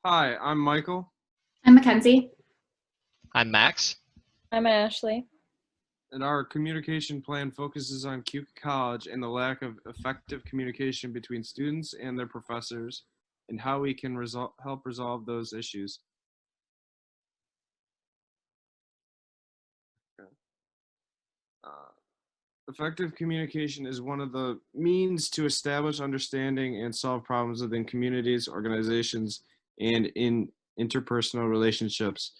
Hi, I'm Michael, I'm Mackenzie. I'm Max. I'm Ashley. and our communication plan focuses on CUCA College and the lack of effective communication between students and their professors, and how we can help resolve those issues. Okay. Uh, Effective communication is one of the means to establish understanding and solve problems within communities, organizations, and in interpersonal relationships.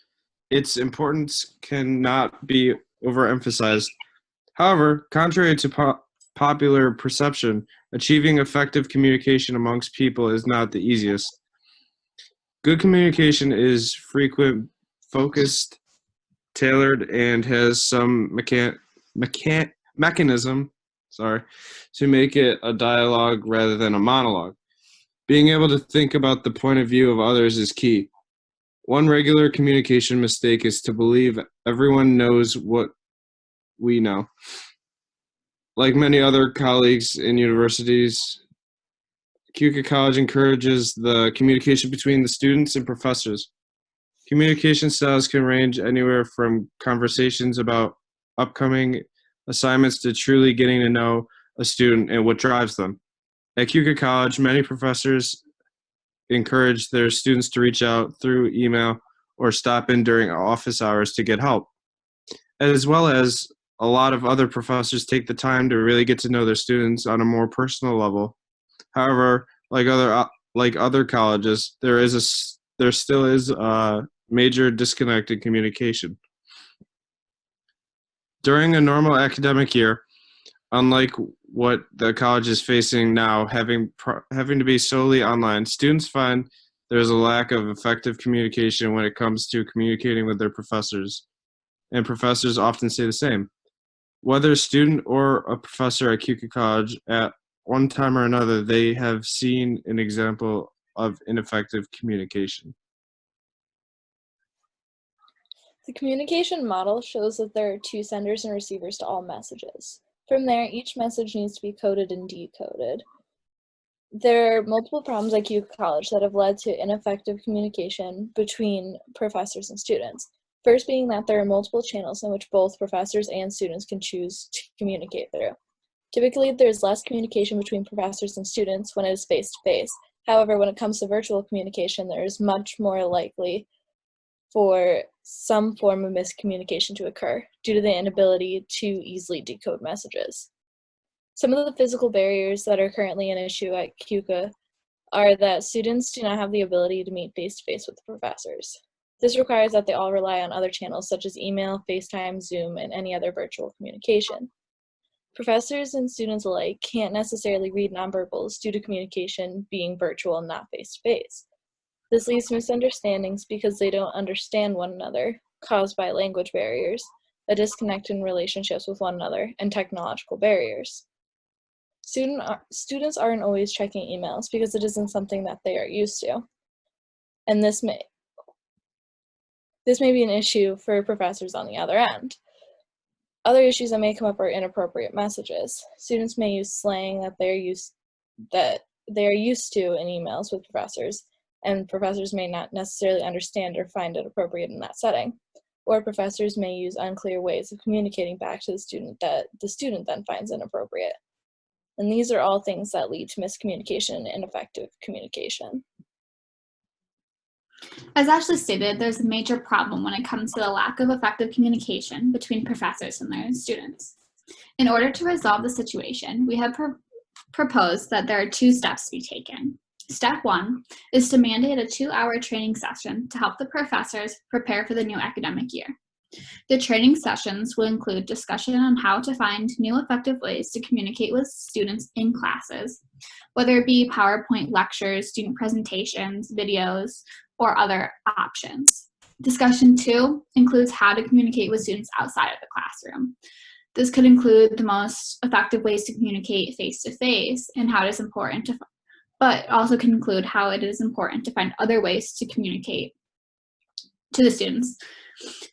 Its importance cannot be overemphasized. However, contrary to popular perception, achieving effective communication amongst people is not the easiest. Good communication is frequent, focused, tailored, and has some mechanism, sorry, to make it a dialogue rather than a monologue. Being able to think about the point of view of others is key. One regular communication mistake is to believe everyone knows what we know. Like many other colleagues in universities, CUCA College encourages the communication between the students and professors. Communication styles can range anywhere from conversations about upcoming assignments to truly getting to know a student and what drives them. At CUCA College, many professors encourage their students to reach out through email or stop in during office hours to get help, as well as a lot of other professors take the time to really get to know their students on a more personal level. However, like other colleges, there still is a major disconnect in communication. During a normal academic year, unlike what the college is facing now, having to be solely online, students find there's a lack of effective communication when it comes to communicating with their professors, and professors often say the same. Whether a student or a professor at CUCA College, at one time or another, they have seen an example of ineffective communication. The communication model shows that there are two senders and receivers to all messages. From there, each message needs to be coded and decoded. There are multiple problems at CUCA College that have led to ineffective communication between professors and students. First being that there are multiple channels in which both professors and students can choose to communicate through. Typically, there's less communication between professors and students when it is face-to-face. However, when it comes to virtual communication, there is much more likely for some form of miscommunication to occur due to the inability to easily decode messages. Some of the physical barriers that are currently an issue at CUCA are that students do not have the ability to meet face-to-face with the professors. This requires that they all rely on other channels such as email, FaceTime, Zoom, and any other virtual communication. Professors and students alike can't necessarily read nonverbals due to communication being virtual and not face-to-face. This leads to misunderstandings because they don't understand one another, caused by language barriers, a disconnect in relationships with one another, and technological barriers. Students aren't always checking emails because it isn't something that they are used to, and this may be an issue for professors on the other end. Other issues that may come up are inappropriate messages. Students may use slang that they are used to in emails with professors, and professors may not necessarily understand or find it appropriate in that setting. Or professors may use unclear ways of communicating back to the student that the student then finds inappropriate. And these are all things that lead to miscommunication and ineffective communication. As Ashley stated, there's a major problem when it comes to the lack of effective communication between professors and their students. In order to resolve the situation, we have proposed that there are two steps to be taken. Step 1 is to mandate a 2-hour training session to help the professors prepare for the new academic year. The training sessions will include discussion on how to find new effective ways to communicate with students in classes, whether it be PowerPoint lectures, student presentations, videos, or other options. Discussion 2 includes how to communicate with students outside of the classroom. This could include the most effective ways to communicate face-to-face and how it is important to, but also can include how it is important to find other ways to communicate to the students.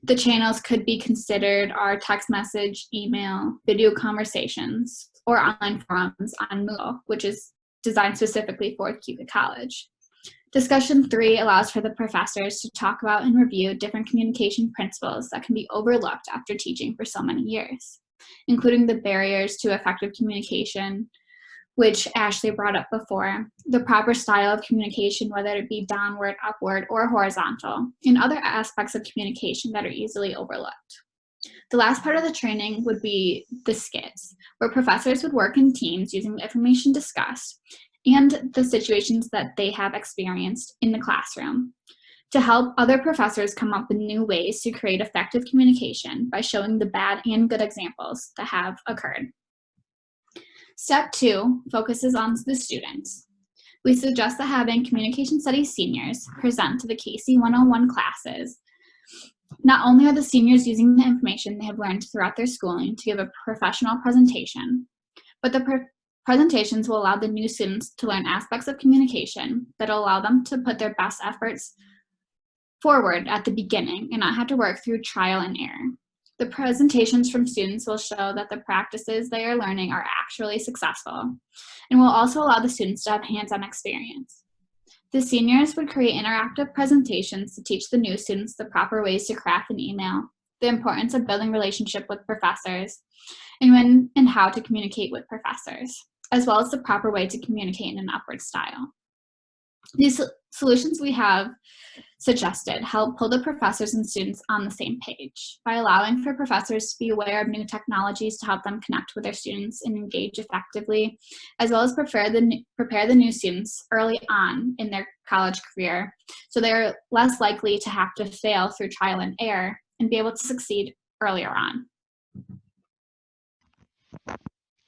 The channels could be considered our text message, email, video conversations, or online forums on Moodle, which is designed specifically for CUCA College. Discussion 3 allows for the professors to talk about and review different communication principles that can be overlooked after teaching for so many years, including the barriers to effective communication, which Ashley brought up before, the proper style of communication, whether it be downward, upward, or horizontal, and other aspects of communication that are easily overlooked. The last part of the training would be the skits, where professors would work in teams using the information discussed and the situations that they have experienced in the classroom to help other professors come up with new ways to create effective communication by showing the bad and good examples that have occurred. Step 2 focuses on the students. We suggest that having communication studies seniors present to the KC 101 classes. Not only are the seniors using the information they have learned throughout their schooling to give a professional presentation, but the presentations will allow the new students to learn aspects of communication that will allow them to put their best efforts forward at the beginning and not have to work through trial and error. The presentations from students will show that the practices they are learning are actually successful and will also allow the students to have hands-on experience. The seniors would create interactive presentations to teach the new students the proper ways to craft an email, the importance of building relationship with professors, and when and how to communicate with professors, as well as the proper way to communicate in an upward style. These solutions we have suggested help pull the professors and students on the same page by allowing for professors to be aware of new technologies to help them connect with their students and engage effectively, as well as prepare the new students early on in their college career so they're less likely to have to fail through trial and error and be able to succeed earlier on.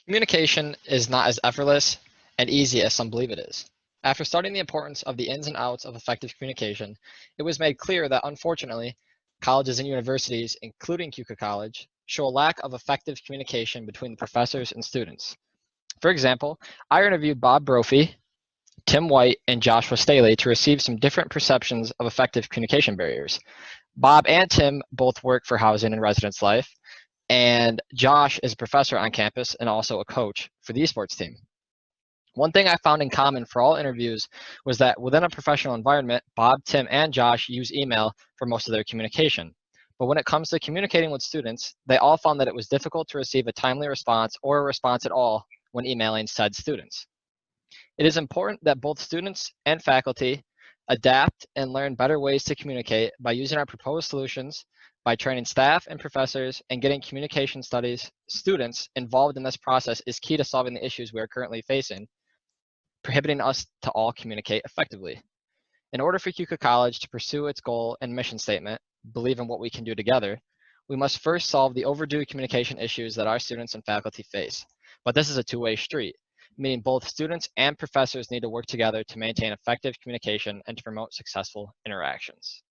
Communication is not as effortless and easy as some believe it is. After studying the importance of the ins and outs of effective communication, it was made clear that unfortunately, colleges and universities, including QCA College, show a lack of effective communication between the professors and students. For example, I interviewed Bob Brophy, Tim White, and Joshua Staley to receive some different perceptions of effective communication barriers. Bob and Tim both work for Housing and Residence Life, and Josh is a professor on campus and also a coach for the esports team. One thing I found in common for all interviews was that within a professional environment, Bob, Tim, and Josh use email for most of their communication. But when it comes to communicating with students, they all found that it was difficult to receive a timely response or a response at all when emailing said students. It is important that both students and faculty adapt and learn better ways to communicate by using our proposed solutions, by training staff and professors, and getting communication studies students involved in this process is key to solving the issues we are currently facing, prohibiting us to all communicate effectively. In order for QCA College to pursue its goal and mission statement, believe in what we can do together, we must first solve the overdue communication issues that our students and faculty face. But this is a two-way street, meaning both students and professors need to work together to maintain effective communication and to promote successful interactions.